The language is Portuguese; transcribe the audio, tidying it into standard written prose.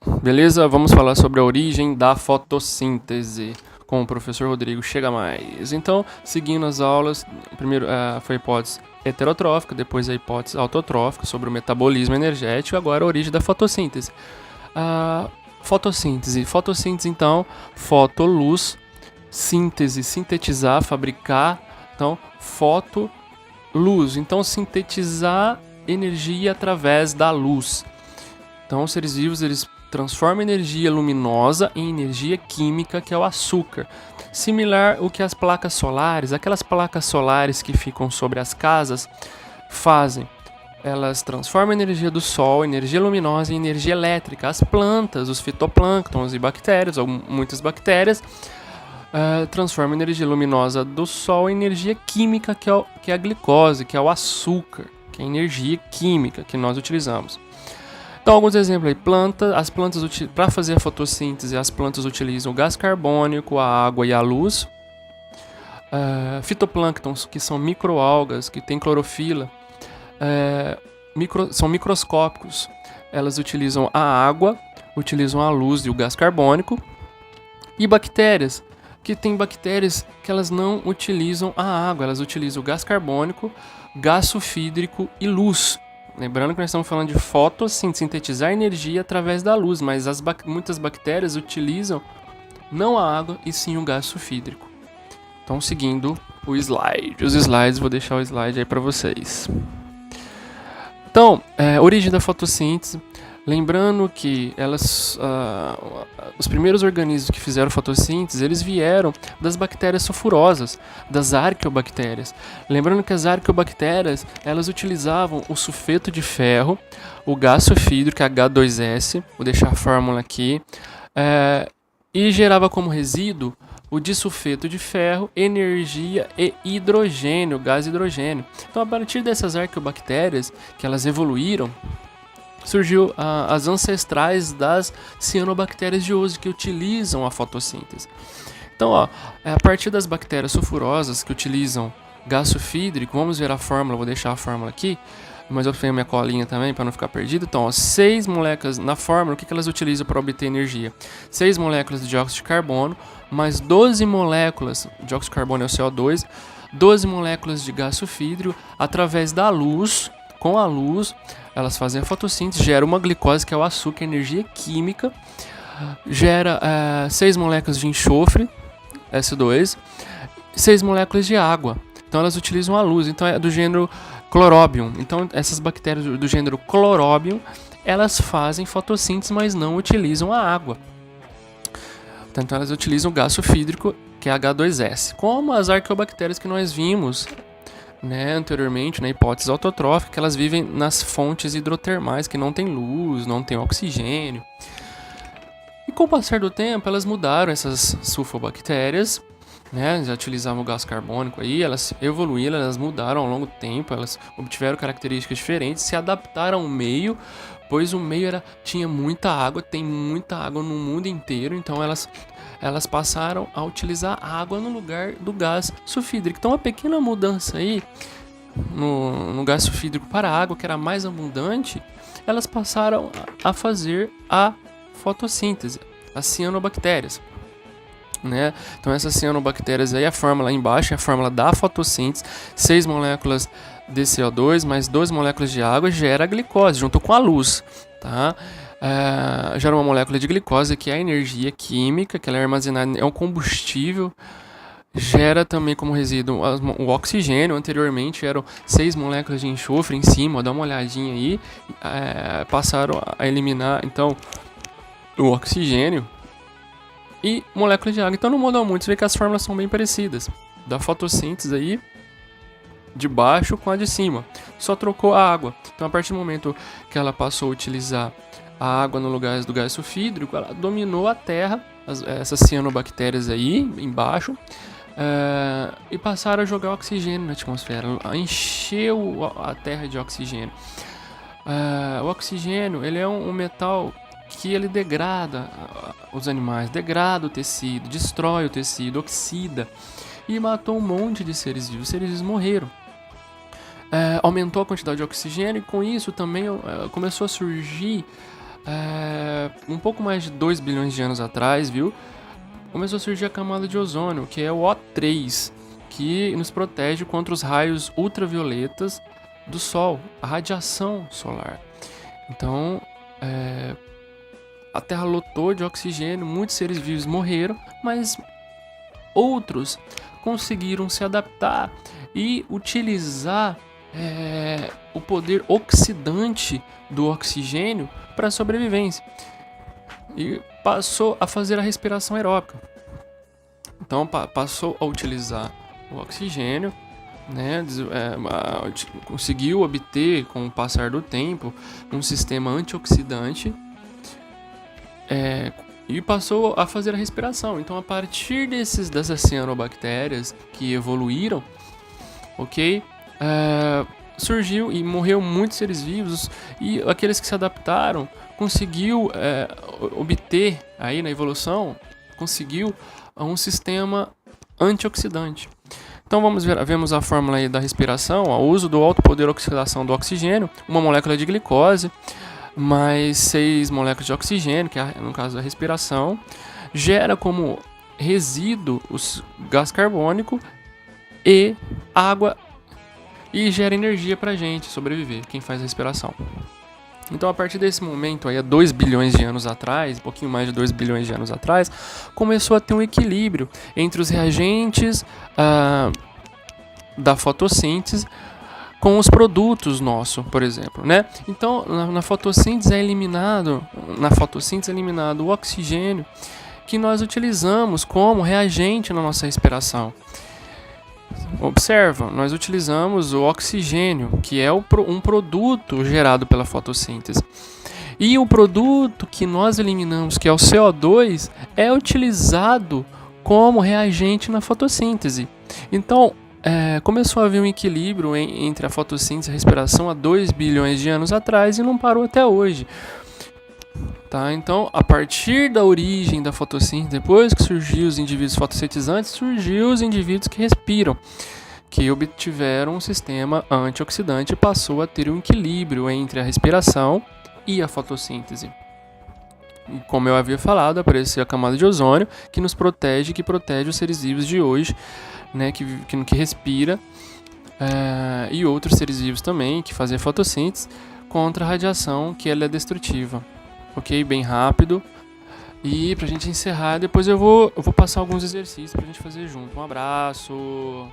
Beleza? Vamos falar sobre a origem da fotossíntese com o professor Rodrigo Chega Mais. Então, seguindo as aulas, primeiro foi a hipótese heterotrófica, depois a hipótese autotrófica sobre o metabolismo energético, agora a origem da fotossíntese. Fotossíntese então, fotoluz, síntese, sintetizar, fabricar, então, fotoluz, então sintetizar energia através da luz. Então, os seres vivos, eles transformam energia luminosa em energia química, que é o açúcar. Similar ao que as placas solares, aquelas placas solares que ficam sobre as casas, fazem. Elas transformam a energia do sol, energia luminosa, em energia elétrica. As plantas, os fitoplânctons e bactérias, ou muitas bactérias, transformam a energia luminosa do sol em energia química, que é a glicose, que é o açúcar, que é a energia química que nós utilizamos. Então, alguns exemplos aí. As plantas, para fazer a fotossíntese, as plantas utilizam o gás carbônico, a água e a luz. Fitoplânctons, que são microalgas, que têm clorofila, são microscópicos. Elas utilizam a água, utilizam a luz e o gás carbônico. E bactérias, que tem bactérias que elas não utilizam a água, elas utilizam o gás carbônico, gás sulfídrico e luz. Lembrando que nós estamos falando de fotossíntese, sintetizar energia através da luz, mas muitas bactérias utilizam não a água e sim o gás sulfídrico. Então, seguindo os slides, vou deixar o slide aí para vocês. Então, origem da fotossíntese. Lembrando que os primeiros organismos que fizeram fotossíntese, eles vieram das bactérias sulfurosas, das arqueobactérias. Lembrando que as arqueobactérias, elas utilizavam o sulfeto de ferro, o gás sulfídrico, H2S, vou deixar a fórmula aqui, e gerava como resíduo o disulfeto de ferro, energia e hidrogênio, gás hidrogênio. Então, a partir dessas arqueobactérias, que elas evoluíram, surgiu as ancestrais das cianobactérias de hoje, que utilizam a fotossíntese. Então, a partir das bactérias sulfurosas que utilizam gás sulfídrico, vamos ver a fórmula, vou deixar a fórmula aqui, mas eu tenho minha colinha também para não ficar perdido. Então, 6 moléculas na fórmula, o que elas utilizam para obter energia? 6 moléculas de dióxido de carbono, mais 12 moléculas, dióxido de carbono é o CO2, 12 moléculas de gás sulfídrico, através da luz. Com a luz, elas fazem a fotossíntese, gera uma glicose, que é o açúcar, energia química, gera 6 moléculas de enxofre, S2, 6 moléculas de água. Então, elas utilizam a luz, então é do gênero Chlorobium. Então, essas bactérias do gênero Chlorobium, elas fazem fotossíntese, mas não utilizam a água. Então, elas utilizam o gás sulfídrico, que é H2S. Como as arqueobactérias que nós vimos anteriormente, na hipótese autotrófica, que elas vivem nas fontes hidrotermais, que não tem luz, não tem oxigênio. E com o passar do tempo, elas mudaram, essas sulfobactérias, já utilizavam o gás carbônico aí, elas evoluíram, elas mudaram ao longo do tempo, elas obtiveram características diferentes, se adaptaram ao meio, pois o meio tinha muita água, tem muita água no mundo inteiro, então elas passaram a utilizar água no lugar do gás sulfídrico. Então, uma pequena mudança aí no gás sulfídrico para a água, que era mais abundante, elas passaram a fazer a fotossíntese, as cianobactérias. Então, essas cianobactérias aí, a fórmula aí embaixo é a fórmula da fotossíntese, 6 moléculas de CO2 mais 2 moléculas de água gera a glicose junto com a luz, tá? Gera uma molécula de glicose, que é a energia química, que ela é armazenada, é um combustível, gera também como resíduo o oxigênio. Anteriormente eram 6 moléculas de enxofre em cima, dá uma olhadinha aí, passaram a eliminar então o oxigênio e moléculas de água. Então não mudou muito, você vê que as fórmulas são bem parecidas, da fotossíntese aí, de baixo com a de cima, só trocou a água. Então, a partir do momento que ela passou a utilizar a água no lugar do gás sulfídrico, ela dominou a terra, essas cianobactérias aí embaixo, e passaram a jogar oxigênio na atmosfera, encheu a terra de oxigênio. O oxigênio, ele é um metal que ele degrada os animais, degrada o tecido, destrói o tecido, oxida, e matou um monte de seres vivos. Os seres vivos morreram. Aumentou a quantidade de oxigênio, e com isso também começou a surgir um pouco mais de 2 bilhões de anos atrás, viu? Começou a surgir a camada de ozônio, que é o O3, que nos protege contra os raios ultravioletas do Sol, a radiação solar. Então, a Terra lotou de oxigênio, muitos seres vivos morreram, mas outros conseguiram se adaptar e utilizar o poder oxidante do oxigênio para a sobrevivência. E passou a fazer a respiração aeróbica. Então passou a utilizar o oxigênio, né? Conseguiu obter, com o passar do tempo, um sistema antioxidante e passou a fazer a respiração. Então, a partir dessas cianobactérias que evoluíram, surgiu e morreu muitos seres vivos, e aqueles que se adaptaram conseguiu obter aí na evolução, conseguiu um sistema antioxidante. Então vemos a fórmula aí da respiração, o uso do alto poder de oxidação do oxigênio, uma molécula de glicose, mais 6 moléculas de oxigênio, que é no caso da respiração, gera como resíduo o gás carbônico e água, e gera energia pra gente sobreviver, quem faz a respiração. Então, a partir desse momento, aí, há 2 bilhões de anos atrás, um pouquinho mais de 2 bilhões de anos atrás, começou a ter um equilíbrio entre os reagentes da fotossíntese com os produtos nossos, por exemplo, né? Então, na fotossíntese é eliminado o oxigênio que nós utilizamos como reagente na nossa respiração. Observa, nós utilizamos o oxigênio, que é um produto gerado pela fotossíntese. E o produto que nós eliminamos, que é o CO2, é utilizado como reagente na fotossíntese. Então, começou a haver um equilíbrio entre a fotossíntese e a respiração há 2 bilhões de anos atrás e não parou até hoje. Tá? Então, a partir da origem da fotossíntese, depois que surgiu os indivíduos fotossintetizantes, surgiu os indivíduos que respiram, que obtiveram um sistema antioxidante e passou a ter um equilíbrio entre a respiração e a fotossíntese. E, como eu havia falado, apareceu a camada de ozônio, que nos protege, que protege os seres vivos de hoje, né, que respira, e outros seres vivos também, que fazem fotossíntese, contra a radiação, que ela é destrutiva. Ok? Bem rápido. E pra gente encerrar, depois eu vou passar alguns exercícios pra gente fazer junto. Um abraço!